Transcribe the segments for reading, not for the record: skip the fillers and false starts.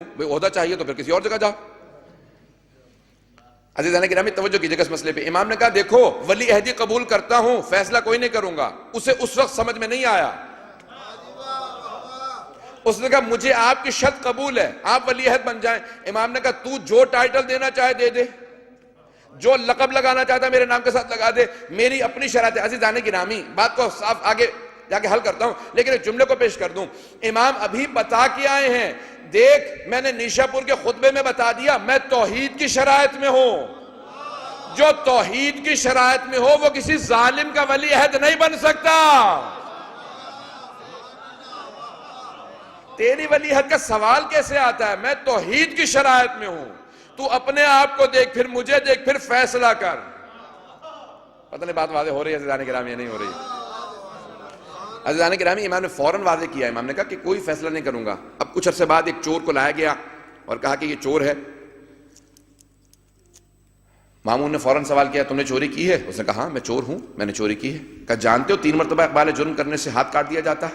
بھئی عہدہ چاہیے تو پھر کسی اور جگہ جاؤ۔ عزیزان گرامی توجہ کیجئے گا اس مسئلے پہ۔ امام نے کہا دیکھو ولی عہدی قبول کرتا ہوں، فیصلہ کوئی نہیں کروں گا۔ اسے اس وقت سمجھ میں نہیں آیا، اس نے کہا مجھے آپ کی شرط قبول ہے، آپ ولی عہد بن جائیں۔ امام نے کہا تو جو ٹائٹل دینا چاہے دے دے، جو لقب لگانا چاہتا ہے میرے نام کے ساتھ لگا دے، میری اپنی شرط ہے۔ عزیزان گرامی بات کو صاف آگے جا کے حل کرتا ہوں، لیکن ایک جملے کو پیش کر دوں۔ امام ابھی بتا کے آئے ہیں، دیکھ میں نے نیشا پور کے خطبے میں بتا دیا میں توحید کی شرائط میں ہوں، جو توحید کی شرائط میں ہو وہ کسی ظالم کا ولی عہد نہیں بن سکتا۔ تیری ولی عہد کا سوال کیسے آتا ہے؟ میں توحید کی شرائط میں ہوں، تو اپنے آپ کو دیکھ، پھر مجھے دیکھ، پھر فیصلہ کر۔ پتہ نہیں بات واضح ہو رہی ہے عزیزان گرامی یا نہیں ہو رہی؟ عزیزان گرامی امام نے فوراً واضح کیا، امام نے کہا کہ کوئی فیصلہ نہیں کروں گا۔ اب کچھ عرصے بعد ایک چور کو لایا گیا اور کہا کہ یہ چور ہے۔ مامون نے فوراً سوال کیا تم نے چوری کی ہے؟ اس نے کہا ہاں میں چور ہوں، میں نے چوری کی ہے۔ کہا جانتے ہو 3 مرتبہ اقبال جرم کرنے سے ہاتھ کاٹ دیا جاتا ہے؟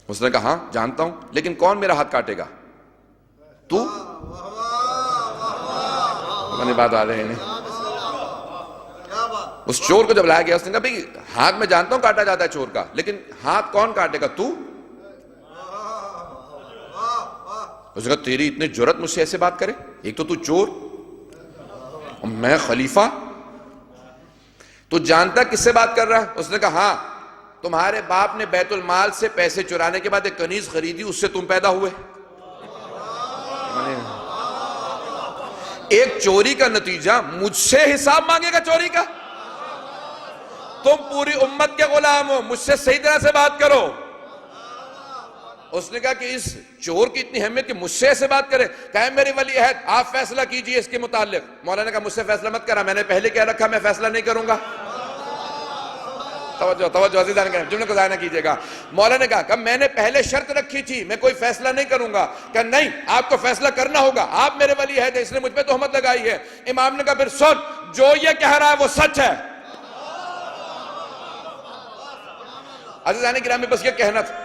اس نے کہا ہاں جانتا ہوں، لیکن کون میرا ہاتھ کاٹے گا؟ تو بات آ رہے ہیں۔ اس چور کو جب لایا گیا اس نے کہا بھئی ہاتھ میں جانتا ہوں کاٹا جاتا ہے چور کا، لیکن ہاتھ کون کاٹے گا؟ تو اس نے کہا تیری اتنی جرأت مجھ سے ایسے بات کرے؟ ایک تو چور اور میں خلیفہ، تو جانتا کس سے بات کر رہا ہے؟ اس نے کہا ہاں تمہارے باپ نے بیت المال سے پیسے چرانے کے بعد ایک کنیز خریدی، اس سے تم پیدا ہوئے۔ ایک چوری کا نتیجہ مجھ سے حساب مانگے گا چوری کا؟ تم پوری امت کے غلام ہو، مجھ سے صحیح طرح سے بات کرو۔ اس نے کہا کہ اس چور کی اتنی اہمیت کہ مجھ سے ایسے بات کرے، کہے میری ولی عہد آپ فیصلہ کیجئے اس کے متعلق۔ مولانا نے کہا مجھ سے فیصلہ مت کرا، میں نے پہلے کہہ رکھا میں فیصلہ نہیں کروں گا۔ توجہ عزیزان کریں، جملے کو ضائع نہ کیجئے گا۔ مولانا نے کہا کہ میں نے پہلے شرط رکھی تھی میں کوئی فیصلہ نہیں کروں گا۔ کہ نہیں آپ کو فیصلہ کرنا ہوگا، آپ میرے ولی عہد ہیں، اس نے مجھ پہ تہمت لگائی ہے۔ امام نے کہا پھر سن، جو یہ کہہ رہا ہے وہ سچ ہے۔ عزیزان گرامی بس یہ کہنا تھا۔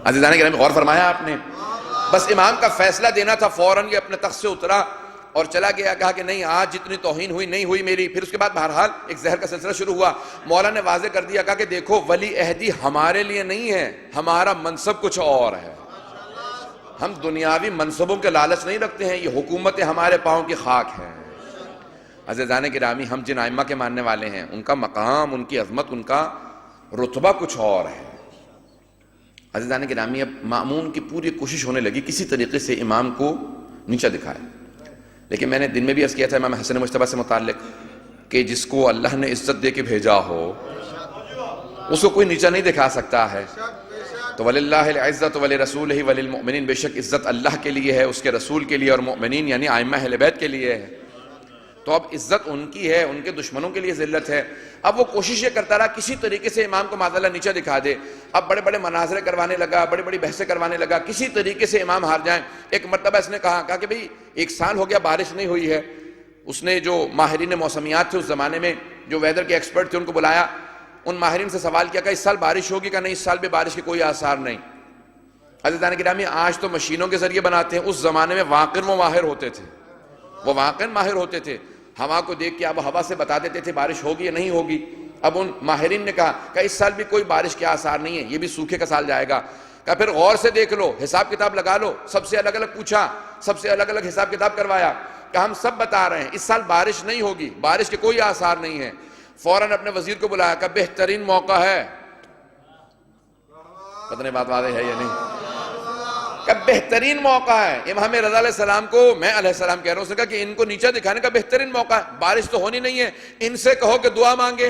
عزیزان گرامی غور فرمایا آپ نے؟ بس امام کا فیصلہ دینا تھا، فوراً یہ اپنے تخت سے اترا اور چلا گیا، کہا کہ نہیں آج جتنی توہین ہوئی نہیں ہوئی میری۔ پھر اس کے بعد بہرحال ایک زہر کا سلسلہ شروع ہوا۔ مولا نے واضح کر دیا، کہا کہ دیکھو ولی عہدی ہمارے لیے نہیں ہے، ہمارا منصب کچھ اور ہے، ہم دنیاوی منصبوں کے لالچ نہیں رکھتے ہیں، یہ حکومت ہمارے پاؤں کی خاک ہے۔ عزیزان گرامی ہم جن ائمہ کے ماننے والے ہیں ان کا مقام، ان کی عظمت، ان کا رتبہ کچھ اور ہے۔ عزیزان گرامی اب مامون کی پوری کوشش ہونے لگی کسی طریقے سے امام کو نیچا دکھائے، لیکن میں نے دن میں بھی عرض کیا تھا امام حسن مجتبیٰ سے متعلق کہ جس کو اللہ نے عزت دے کے بھیجا ہو اس کو کوئی نیچا نہیں دکھا سکتا ہے۔ تو وَلِلَّهِ الْعِزَّةُ وَلِرَسُولِهِ وَلِلْمُؤْمِنِينَ، بے شک عزت اللہ کے لیے ہے، اس کے رسول کے لیے، اور مؤمنین یعنی ائمہ اہل بیت کے لیے ہے۔ تو اب عزت ان کی ہے، ان کے دشمنوں کے لیے ذلت ہے۔ اب وہ کوشش یہ کرتا رہا کسی طریقے سے امام کو معاذ اللہ نیچا دکھا دے۔ اب بڑے بڑے مناظرے کروانے لگا، بڑی بڑی بحثیں کروانے لگا، کسی طریقے سے امام ہار جائیں۔ ایک مرتبہ اس نے کہا کہ بھئی 1 سال ہو گیا بارش نہیں ہوئی ہے۔ اس نے جو ماہرین موسمیات تھے اس زمانے میں، جو ویدر کے ایکسپرٹ تھے، ان کو بلایا، ان ماہرین سے سوال کیا کہ اس سال بارش ہوگی؟ کہ نہیں اس سال بھی بارش کے کوئی آثار نہیں۔ عزیزان گرامی آج تو مشینوں کے ذریعے بناتے ہیں، اس زمانے میں واقعاً وہ ماہر ہوتے تھے، وہ واقعاً ماہر ہوتے تھے، ہوا کو دیکھ کے آب و ہوا سے بتا دیتے تھے بارش ہوگی یا نہیں ہوگی۔ اب ان ماہرین نے کہا کہ اس سال بھی کوئی بارش کے آثار نہیں ہے، یہ بھی سوکھے کا سال جائے گا۔ کہا پھر غور سے دیکھ لو، حساب کتاب لگا لو، سب سے الگ الگ پوچھا، سب سے الگ الگ حساب کتاب کروایا، کہ ہم سب بتا رہے ہیں اس سال بارش نہیں ہوگی، بارش کے کوئی آثار نہیں ہے۔ فوراً اپنے وزیر کو بلایا کہ بہترین موقع ہے، پتہ نہیں بات واضح ہے یا نہیں، کہ بہترین موقع ہے۔ امام رضا علیہ السلام کو میں علیہ السلام کہہ رہا ہوں، اس نے کہا کہ ان کو نیچا دکھانے کا بہترین موقع ہے، بارش تو ہونی نہیں ہے، ان سے کہو کہ دعا مانگے۔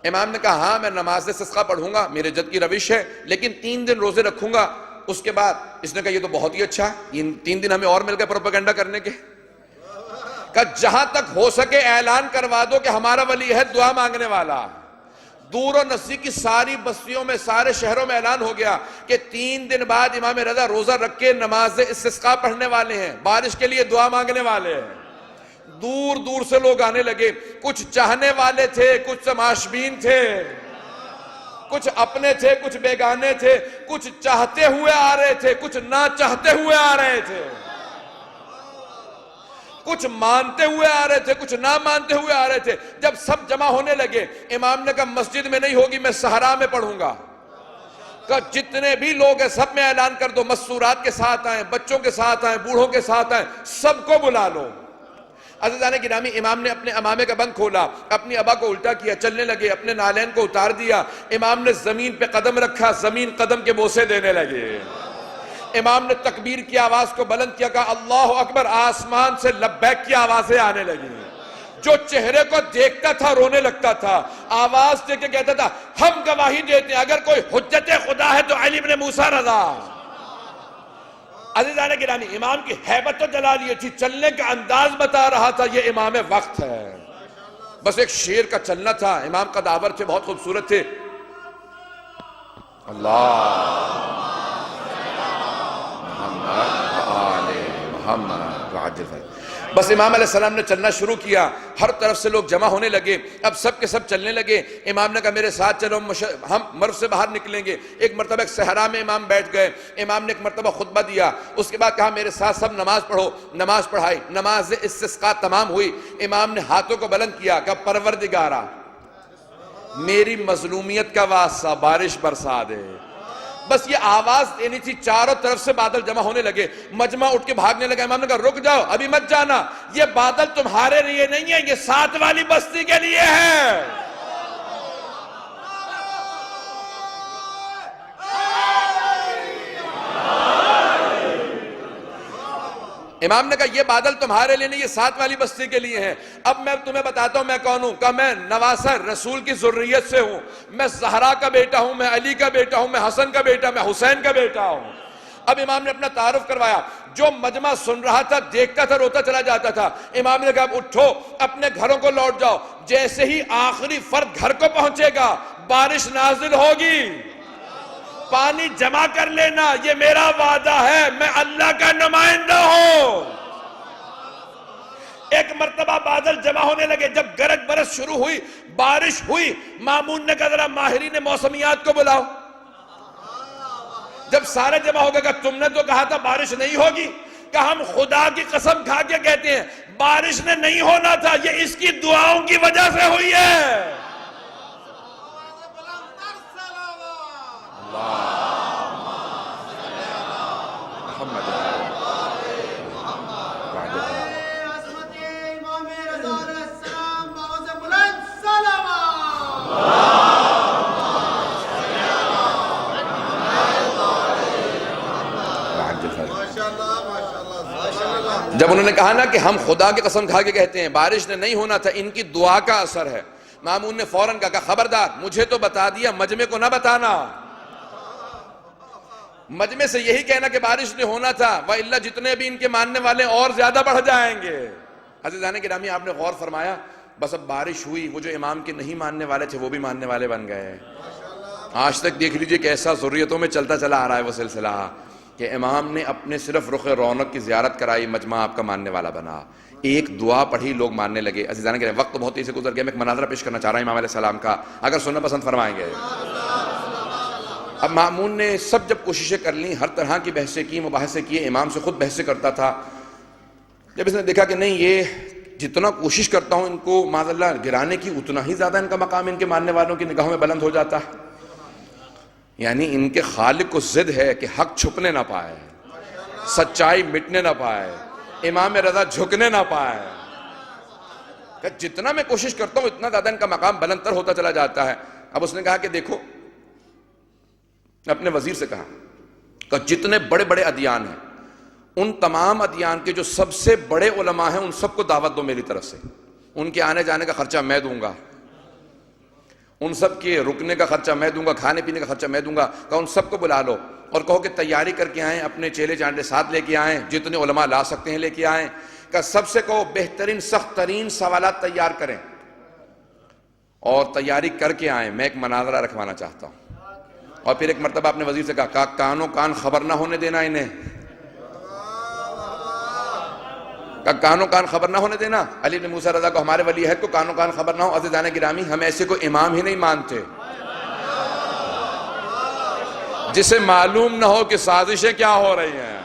امام نے کہا ہاں میں نماز استسقاء پڑھوں گا، میرے جد کی روش ہے، لیکن 3 دن روزے رکھوں گا۔ اس کے بعد اس نے کہا یہ تو بہت ہی اچھا، یہ 3 دن ہمیں اور مل گئے پروپیگنڈا کرنے کے۔ کہ جہاں تک ہو سکے اعلان کروا دو کہ ہمارا ولی عہد دعا مانگنے والا، دور و نزدیک کی ساری بستیوں میں، سارے شہروں میں اعلان ہو گیا کہ 3 دن بعد امام رضا روزہ رکھ کے نماز استسقاء پڑھنے والے ہیں، بارش کے لیے دعا مانگنے والے ہیں۔ دور دور سے لوگ آنے لگے، کچھ چاہنے والے تھے، کچھ تماشبین تھے، کچھ اپنے تھے، کچھ بیگانے تھے، کچھ چاہتے ہوئے آ رہے تھے، کچھ نہ چاہتے ہوئے آ رہے تھے، کچھ مانتے ہوئے آ رہے تھے، کچھ نہ مانتے ہوئے آ رہے تھے۔ جب سب جمع ہونے لگے، امام نے کہا مسجد میں نہیں ہوگی، میں صحرا میں پڑھوں گا۔ کہ جتنے بھی لوگ ہیں سب میں اعلان کر دو، مستورات کے ساتھ آئیں، بچوں کے ساتھ آئیں، بوڑھوں کے ساتھ آئیں، سب کو بلا لو۔ عزیزان گرامی، امام نے اپنے امامے کا بند کھولا، اپنی ابا کو الٹا کیا، چلنے لگے، اپنے نالین کو اتار دیا، امام نے زمین پہ قدم رکھا، زمین قدم کے بوسے دینے لگے۔ امام نے تکبیر کی آواز کو بلند کیا، کہا اللہ اکبر، آسمان سے لبیک کی آوازیں آنے لگی۔ جو چہرے کو دیکھتا تھا رونے لگتا تھا، آواز دے کے کہتا تھا ہم گواہی دیتے ہیں اگر کوئی حجت خدا ہے تو علی بن موسیٰ رضا۔ عزیزان گرامی، امام کی ہیبت و جلالیہ تھی، چلنے کا انداز بتا رہا تھا یہ امام وقت ہے۔ بس ایک شیر کا چلنا تھا، امام کا داور تھے، بہت خوبصورت تھے۔ اللہ محمد وعجل۔ بس امام علیہ السلام نے چلنا شروع کیا، ہر طرف سے لوگ جمع ہونے لگے، اب سب کے سب چلنے لگے۔ امام نے کہا میرے ساتھ چلو، ہم مرو سے باہر نکلیں گے۔ ایک مرتبہ ایک صحرا میں امام بیٹھ گئے، امام نے ایک مرتبہ خطبہ دیا، اس کے بعد کہا میرے ساتھ سب نماز پڑھو۔ نماز پڑھائی، نماز استسقاء تمام ہوئی، امام نے ہاتھوں کو بلند کیا، کہا پروردگارا میری مظلومیت کا واسطہ بارش برسا دے۔ بس یہ آواز دینی تھی، چاروں طرف سے بادل جمع ہونے لگے، مجمع اٹھ کے بھاگنے لگا۔ امام نے کہا رک جاؤ، ابھی مت جانا، یہ بادل تمہارے لیے نہیں ہے، یہ ساتھ والی بستی کے لیے ہے۔ امام نے کہا یہ بادل تمہارے لیے نہیں، یہ ساتھ والی بستی کے لیے ہیں۔ اب میں تمہیں بتاتا ہوں میں کون ہوں، کہ میں نواسہ رسول کی ذریت سے ہوں، میں زہرا کا بیٹا ہوں، میں علی کا بیٹا ہوں، میں حسن کا بیٹا، میں حسین کا بیٹا ہوں۔ اب امام نے اپنا تعارف کروایا، جو مجمع سن رہا تھا، دیکھتا تھا، روتا چلا جاتا تھا۔ امام نے کہا اب اٹھو، اپنے گھروں کو لوٹ جاؤ، جیسے ہی آخری فرد گھر کو پہنچے گا بارش نازل ہوگی، پانی جمع کر لینا، یہ میرا وعدہ ہے، میں اللہ کا نمائندہ ہوں۔ ایک مرتبہ بادل جمع ہونے لگے، جب گرج برس شروع ہوئی، بارش ہوئی، مامون نے کہا ذرا ماہرین موسمیات کو بلاؤ۔ جب سارے جمع ہو گئے، کہا تم نے تو کہا تھا بارش نہیں ہوگی، کہا ہم خدا کی قسم کھا کے کہتے ہیں بارش نے نہیں ہونا تھا، یہ اس کی دعاؤں کی وجہ سے ہوئی ہے۔ جب انہوں نے کہا نا کہ ہم خدا کی قسم کھا کے کہتے ہیں بارش نے نہیں ہونا تھا، ان کی دعا کا اثر ہے، مامون نے فوراً کہا خبردار مجھے تو بتا دیا، مجمع کو نہ بتانا، مجمع سے یہی کہنا کہ بارش نے ہونا تھا، وَإِلَّا جتنے بھی ان کے ماننے والے اور زیادہ بڑھ جائیں گے۔ عزیزان گرامی، آپ نے غور فرمایا، بس اب بارش ہوئی، وہ جو امام کے نہیں ماننے والے تھے وہ بھی ماننے والے بن گئے۔ آج تک دیکھ لیجئے کیسا ذریتوں میں چلتا چلا آ رہا ہے وہ سلسلہ، کہ امام نے اپنے صرف رخ رونق کی زیارت کرائی، مجمع آپ کا ماننے والا بنا، ایک دعا پڑھی، لوگ ماننے لگے۔ عزیزان گرامی، وقت بہت تیزی سے گزر گیا، میں ایک مناظرہ پیش کرنا چاہ رہا ہوں امام علیہ السلام کا، اگر سننا پسند فرمائیں گے۔ اب مامون نے سب جب کوششیں کر لیں، ہر طرح کی بحثیں کی، مباحثے کیے، امام سے خود بحثیں کرتا تھا۔ جب اس نے دیکھا کہ نہیں، یہ جتنا کوشش کرتا ہوں ان کو معاذ اللہ گرانے کی، اتنا ہی زیادہ ان کا مقام ان کے ماننے والوں کی نگاہوں میں بلند ہو جاتا ہے، یعنی ان کے خالق کو ضد ہے کہ حق چھپنے نہ پائے، سچائی مٹنے نہ پائے، امام رضا جھکنے نہ پائے، کہ جتنا میں کوشش کرتا ہوں اتنا زیادہ ان کا مقام بلند تر ہوتا چلا جاتا ہے۔ اب اس نے کہا کہ دیکھو، اپنے وزیر سے کہا کہ جتنے بڑے بڑے ادیان ہیں، ان تمام ادیان کے جو سب سے بڑے علماء ہیں، ان سب کو دعوت دو میری طرف سے، ان کے آنے جانے کا خرچہ میں دوں گا، ان سب کے رکنے کا خرچہ میں دوں گا، کھانے پینے کا خرچہ میں دوں گا، کہ ان سب کو بلا لو اور کہو کہ تیاری کر کے آئیں، اپنے چیلے چانڈے ساتھ لے کے آئیں، جتنے علماء لا سکتے ہیں لے کے آئیں، کہ سب سے کہو بہترین سخت ترین سوالات تیار کریں، اور تیاری کر کے آئیں، میں ایک مناظرہ رکھوانا چاہتا ہوں. اور پھر ایک مرتبہ آپ نے وزیر سے کہا کانوں کان خبر نہ ہونے دینا انہیں، کانوں کان خبر نہ ہونے دینا. علی بن موسیٰ رضا کو، ہمارے ولی عہد کو کانوں کان خبر نہ ہو. عزیزان گرامی، ہم ایسے کو امام ہی نہیں مانتے جسے معلوم نہ ہو کہ سازشیں کیا ہو رہی ہیں.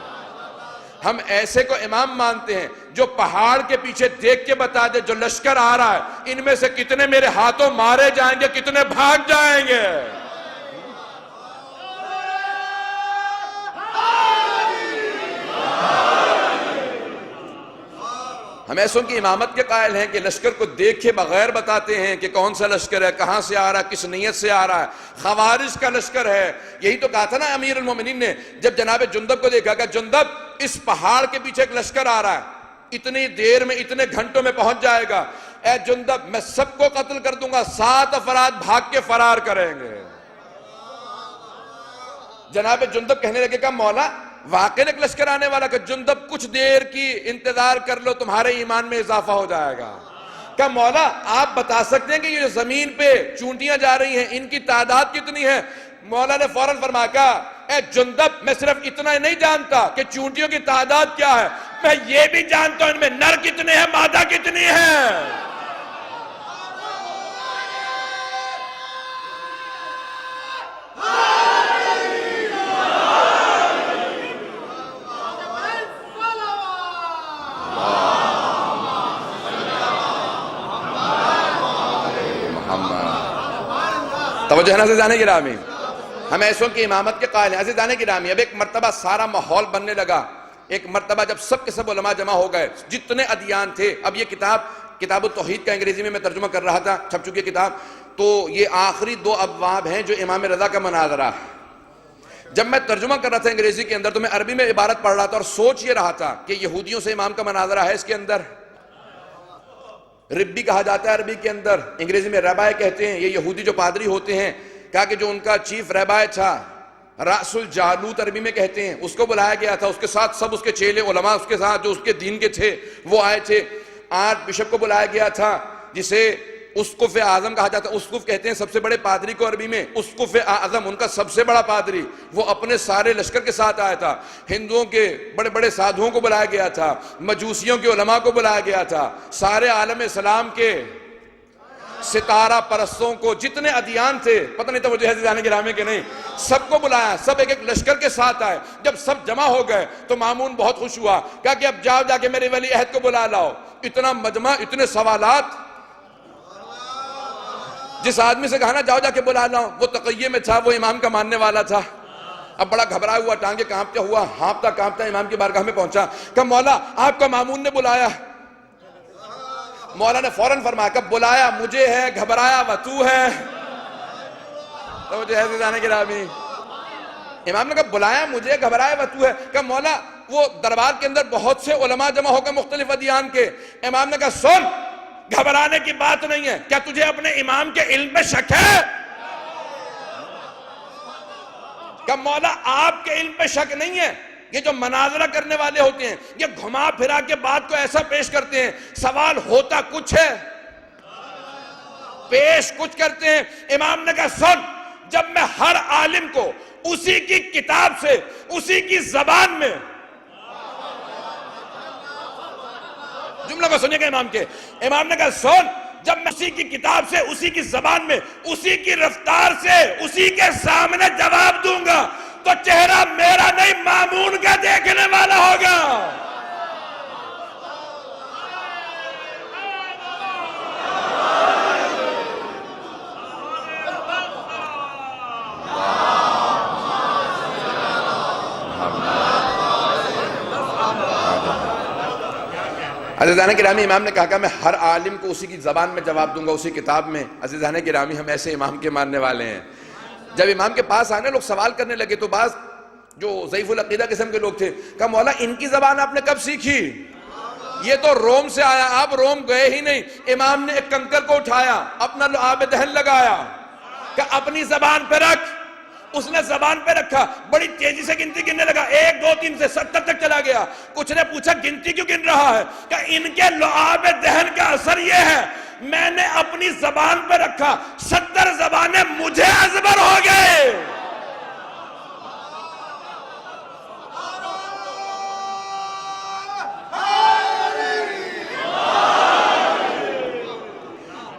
ہم ایسے کو امام مانتے ہیں جو پہاڑ کے پیچھے دیکھ کے بتا دے جو لشکر آ رہا ہے ان میں سے کتنے میرے ہاتھوں مارے جائیں گے، کتنے بھاگ جائیں گے. ہم ایسوں کی امامت کے قائل ہیں کہ لشکر کو دیکھے بغیر بتاتے ہیں کہ کون سا لشکر ہے، کہاں سے آ رہا ہے، کس نیت سے آ رہا ہے. خوارج کا لشکر ہے. یہی تو کہا تھا نا امیر المومنین نے جب جناب جندب کو دیکھا کہ جندب اس پہاڑ کے پیچھے ایک لشکر آ رہا ہے، اتنی دیر میں اتنے گھنٹوں میں پہنچ جائے گا. اے جندب میں سب کو قتل کر دوں گا، 7 افراد بھاگ کے فرار کریں گے. جناب جندب کہنے لگے کہ مولا واقعی ایک لشکر آنے والا، کہ جندب کچھ دیر کی انتظار کر لو تمہارے ایمان میں اضافہ ہو جائے گا. کہ مولا آپ بتا سکتے ہیں کہ یہ جو زمین پہ چونٹیاں جا رہی ہیں ان کی تعداد کتنی ہے؟ مولا نے فوراً فرمایا اے جندب میں صرف اتنا ہی نہیں جانتا کہ چونٹیوں کی تعداد کیا ہے، میں یہ بھی جانتا ہوں ان میں نر کتنے ہیں، مادہ کتنی ہے. توجہ ہے نا عزیزان گرامی، ہم ایسوں کی امامت کے قائل ہیں. عزیزان گرامی، اب ایک مرتبہ سارا ماحول بننے لگا. ایک مرتبہ جب سب کے سب علماء جمع ہو گئے، جتنے ادیان تھے. اب یہ کتاب التوحید کا انگریزی میں ترجمہ کر رہا تھا، چھپ چکی کتاب. تو یہ آخری 2 ابواب ہیں جو امام رضا کا مناظرہ ہے. جب میں ترجمہ کر رہا تھا انگریزی کے اندر تو میں عربی میں عبارت پڑھ رہا تھا اور سوچ یہ رہا تھا کہ یہودیوں سے امام کا مناظرہ ہے. اس کے اندر ربی کہا جاتا ہے عربی کے اندر، انگریزی میں ربائے کہتے ہیں. یہ یہودی جو پادری ہوتے ہیں، کہا کہ جو ان کا چیف ربائے تھا، رأس الجالوت عربی میں کہتے ہیں، اس کو بلایا گیا تھا. اس کے ساتھ سب اس کے چیلے علماء اس کے ساتھ جو اس کے دین کے تھے وہ آئے تھے. 8 بشپ کو بلایا گیا تھا جسے اسقف اعظم کہا جاتا ہے. اسقف کہتے ہیں سب سے بڑے پادری کو عربی میں. اسقف اعظم ان کا سب سے بڑا پادری، وہ اپنے سارے لشکر کے ساتھ آیا تھا. ہندوؤں کے بڑے بڑے سادھوؤں کو بلایا گیا تھا، مجوسیوں کے علماء کو بلایا گیا تھا، سارے عالم اسلام کے ستارہ پرستوں کو، جتنے ادیان تھے، پتہ نہیں توجہ ہے عزیزان گرامی کہ نہیں، سب کو بلایا. سب ایک ایک لشکر کے ساتھ آئے. جب سب جمع ہو گئے تو مامون بہت خوش ہوا، کہا کہ اب جاؤ جا کے میرے ولی عہد کو بلا لاؤ. اتنا مجمع، اتنے سوالات. جس آدمی سے کہا نا جاؤ جا کے بلا لاؤ، وہ تقیہ میں تھا، وہ امام کا ماننے والا تھا. اب بڑا گھبرایا ہوا، ٹانگیں کانپتا ہوا، ہانپتا کانپتا امام کی بارگاہ میں پہنچا. کہ مولا آپ کا مامون نے بلایا. مولا نے فوراً فرمایا کہ بلایا مجھے ہے، گھبرایا و تو ہے. توجہ ہے عزیزان گرامی، امام نے کہا بلایا مجھے، گھبرایا و تو ہے. کہ مولا وہ دربار کے اندر بہت سے علماء جمع ہو گئے مختلف ادیان کے. امام نے کہا سن، گھبرانے کی بات نہیں ہے. کیا تجھے اپنے امام کے علم میں شک ہے؟ کہ مولا آپ کے علم میں شک نہیں ہے. یہ جو مناظرہ کرنے والے ہوتے ہیں یہ گھما پھرا کے بات کو ایسا پیش کرتے ہیں، سوال ہوتا کچھ ہے، پیش کچھ کرتے ہیں. امام نے کہا سن، جب میں ہر عالم کو اسی کی کتاب سے، اسی کی زبان میں، جملہ کو سنیے گا امام کے، امام نے کہا سن، جب میں اسی کی کتاب سے، اسی کی زبان میں، اسی کی رفتار سے، اسی کے سامنے جواب دوں گا تو چہرہ میرا نہیں مامون کا دیکھنے والا ہوگا. عزیزان گرامی، امام نے کہا کہ میں ہر عالم کو اسی کی زبان میں جواب دوں گا، اسی کتاب میں. عزیزان گرامی، ہم ایسے امام کے ماننے والے ہیں. جب امام کے پاس آنے لوگ سوال کرنے لگے تو بعض جو ضعیف العقیدہ قسم کے لوگ تھے کہا مولا ان کی زبان آپ نے کب سیکھی؟ یہ تو روم سے آیا، آپ روم گئے ہی نہیں. امام نے ایک کنکر کو اٹھایا، اپنا لعاب دہن لگایا کہ اپنی زبان پہ رکھ. اس نے زبان پہ رکھا، بڑی تیزی سے گنتی گننے لگا، 1 2 3 سے 70 تک چلا گیا. کچھ نے پوچھا گنتی کیوں گن رہا ہے؟ کہ ان کے لعاب دہن کا اثر یہ ہے میں نے اپنی زبان پہ رکھا، 70 زبانیں مجھے ازبر ہو گئے.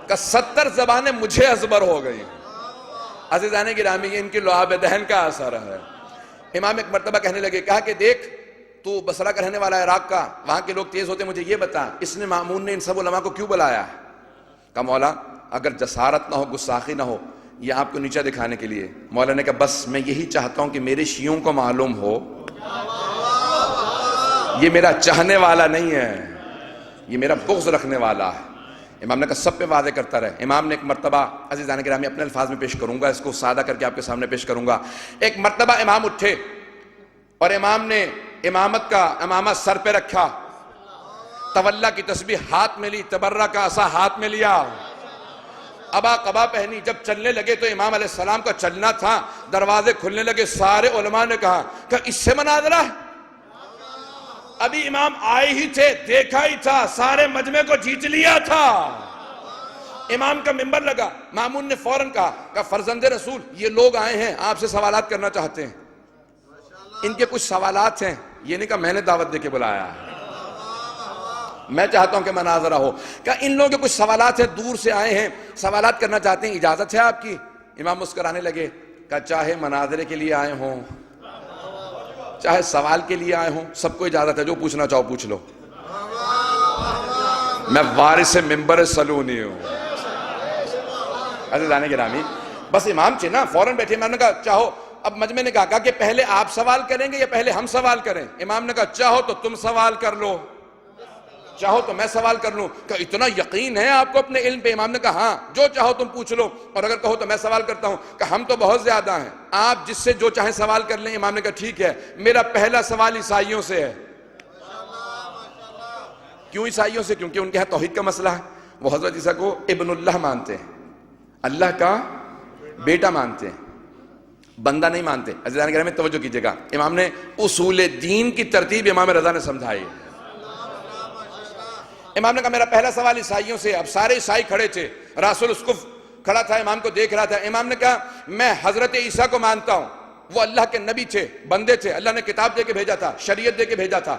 کہ 70 زبانیں مجھے ازبر ہو گئی. عزیزان گرامی، ان کی لعاب دہن کا اثر ہے. امام ایک مرتبہ کہنے لگے، کہا کہ دیکھ تو بصرہ کا رہنے والا ہے، عراق کا، وہاں کے لوگ تیز ہوتے، مجھے یہ بتا اس نے مامون نے ان سب علماء کو کیوں بلایا ہے؟ کہا مولا اگر جسارت نہ ہو، گستاخی نہ ہو، یہ آپ کو نیچا دکھانے کے لیے. مولا نے کہا بس میں یہی چاہتا ہوں کہ میرے شیعوں کو معلوم ہو یہ میرا چاہنے والا نہیں ہے، یہ میرا بغض رکھنے والا ہے. امام نے کہا سب پہ واضح کرتا رہے. امام نے ایک مرتبہ، عزیزان گرامی اپنے الفاظ میں پیش کروں گا، اس کو سادہ کر کے آپ کے سامنے پیش کروں گا. ایک مرتبہ امام اٹھے اور امام نے امامت کا امامہ سر پہ رکھا، تولا کی تسبیح ہاتھ میں لی، تبرہ کا عصا ہاتھ میں لیا، ابا قبا پہنی. جب چلنے لگے تو امام علیہ السلام کا چلنا تھا، دروازے کھلنے لگے. سارے علماء نے کہا کہ اس سے مناظرہ ہے؟ ابھی امام آئے ہی تھے، دیکھا ہی تھا، سارے مجمع کو جیت لیا تھا. امام کا منبر لگا. مامون نے فوراً کہا کہ فرزند رسول یہ لوگ آئے ہیں آپ سے سوالات کرنا چاہتے ہیں، ان کے کچھ سوالات ہیں. یہ نہیں کہا میں نے دعوت دے کے بلایا ہے، میں چاہتا ہوں کہ مناظرہ ہو. کہ ان لوگوں کے کچھ سوالات ہیں، دور سے آئے ہیں، سوالات کرنا چاہتے ہیں، اجازت ہے آپ کی؟ امام مسکرانے لگے. کہ چاہے مناظرے کے لیے آئے ہوں چاہے سوال کے لیے آئے ہوں، سب کو اجازت ہے، جو پوچھنا چاہو پوچھ لو. میں وارث منبر سلونی ہوں. عزیزان گرامی بس امام تھے نا، فوراً بیٹھے. امام نے کہا چاہو. اب مجمع نے کہا کہ پہلے آپ سوال کریں گے یا پہلے ہم سوال کریں؟ امام نے کہا چاہو تو تم سوال کر لو، چاہو تو میں سوال کر لوں. کہ اتنا یقین ہے آپ کو اپنے علم پہ؟ امام نے کہا ہاں، جو چاہو تم پوچھ لو، اور اگر کہو تو میں سوال کرتا ہوں. کہ ہم تو بہت زیادہ ہیں، آپ جس سے جو چاہیں سوال کر لیں. امام نے کہا ٹھیک ہے، میرا پہلا سوال عیسائیوں سے ہے. کیوں عیسائیوں سے؟ کیونکہ ان کے ہاں توحید کا مسئلہ ہے. وہ حضرت عیسیٰ کو ابن اللہ مانتے ہیں، اللہ کا بیٹا مانتے ہیں، بندہ نہیں مانتے. عزیزان گرامی توجہ کیجئے گا، امام نے اصول دین کی ترتیب امام رضا نے سمجھائی. امام نے کہا میرا پہلا سوال عیسائیوں سے. اب سارے عیسائی کھڑے تھے، راس الاسقف کھڑا تھا، امام کو دیکھ رہا تھا. امام نے کہا میں حضرت عیسیٰ کو مانتا ہوں، وہ اللہ کے نبی تھے، بندے تھے، اللہ نے کتاب دے کے بھیجا تھا، شریعت دے کے بھیجا تھا.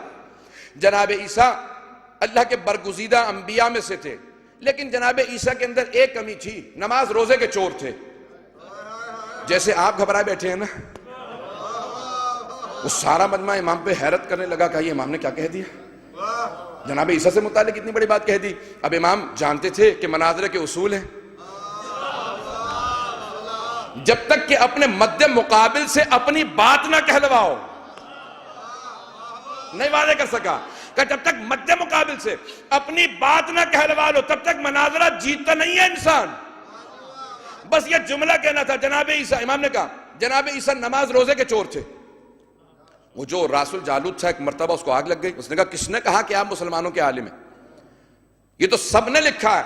جناب عیسیٰ اللہ کے برگزیدہ انبیاء میں سے تھے، لیکن جناب عیسیٰ کے اندر ایک کمی تھی، نماز روزے کے چور تھے. جیسے آپ گھبرائے بیٹھے ہیں نا، وہ سارا مجمع امام پہ حیرت کرنے لگا کہ یہ امام نے کیا کہہ دیا، جناب عیسیٰ سے متعلق اتنی بڑی بات کہہ دی. اب امام جانتے تھے کہ مناظرے کے اصول ہیں، جب تک کہ اپنے مد مقابل سے اپنی بات نہ کہلواؤ. نہیں واضح کر سکا کہ جب تک مد مقابل سے اپنی بات نہ کہلوا لو تب تک مناظرہ جیتتا نہیں ہے انسان. بس یہ جملہ کہنا تھا جناب عیسیٰ. امام نے کہا جناب عیسیٰ نماز روزے کے چور تھے. وہ جو راس الجالوت تھا، ایک مرتبہ اس کو آگ لگ گئی. اس نے کہا کس نے کہا کہ آپ مسلمانوں کے عالم ہیں؟ یہ تو سب نے لکھا ہے.